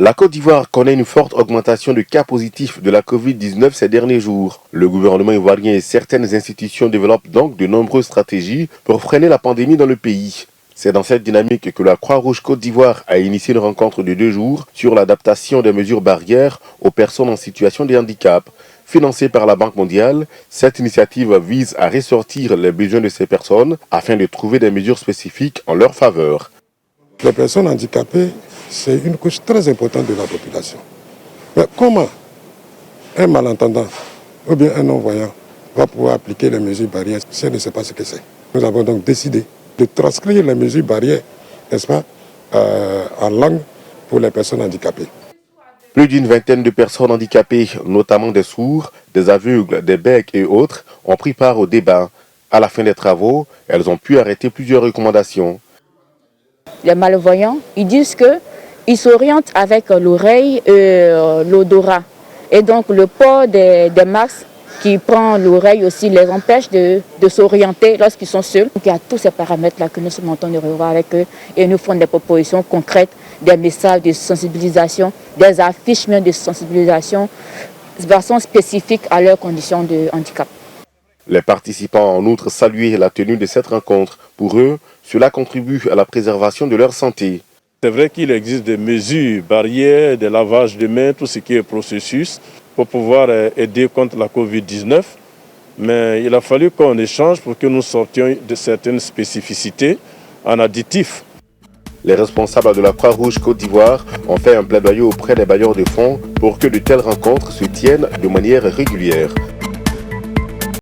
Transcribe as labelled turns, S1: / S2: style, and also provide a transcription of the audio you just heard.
S1: La Côte d'Ivoire connaît une forte augmentation de cas positifs de la Covid-19 ces derniers jours. Le gouvernement ivoirien et certaines institutions développent donc de nombreuses stratégies pour freiner la pandémie dans le pays. C'est dans cette dynamique que la Croix-Rouge Côte d'Ivoire a initié une rencontre de 2 jours sur l'adaptation des mesures barrières aux personnes en situation de handicap. Financée par la Banque mondiale, cette initiative vise à ressortir les besoins de ces personnes afin de trouver des mesures spécifiques en leur faveur.
S2: Les personnes handicapées, c'est une couche très importante de la population. Mais comment un malentendant ou bien un non-voyant va pouvoir appliquer les mesures barrières si elle ne sait pas ce que c'est? Nous avons donc décidé de transcrire les mesures barrières, n'est-ce pas, en langue pour les personnes handicapées.
S1: Plus d'une vingtaine de personnes handicapées, notamment des sourds, des aveugles, des bègues et autres, ont pris part au débat. À la fin des travaux, elles ont pu arrêter plusieurs recommandations.
S3: Les malvoyants, ils disent qu'ils s'orientent avec l'oreille et l'odorat. Et donc le port des masques qui prend l'oreille aussi les empêche de s'orienter lorsqu'ils sont seuls. Donc il y a tous ces paramètres-là que nous sommes en train de revoir avec eux et nous font des propositions concrètes, des messages de sensibilisation, des affiches même de sensibilisation de façon spécifique à leurs conditions de handicap.
S1: Les participants ont en outre salué la tenue de cette rencontre. Pour eux, cela contribue à la préservation de leur santé.
S4: C'est vrai qu'il existe des mesures barrières, des lavages de mains, tout ce qui est processus pour pouvoir aider contre la Covid-19. Mais il a fallu qu'on échange pour que nous sortions de certaines spécificités en additifs.
S1: Les responsables de la Croix-Rouge Côte d'Ivoire ont fait un plaidoyer auprès des bailleurs de fonds pour que de telles rencontres se tiennent de manière régulière.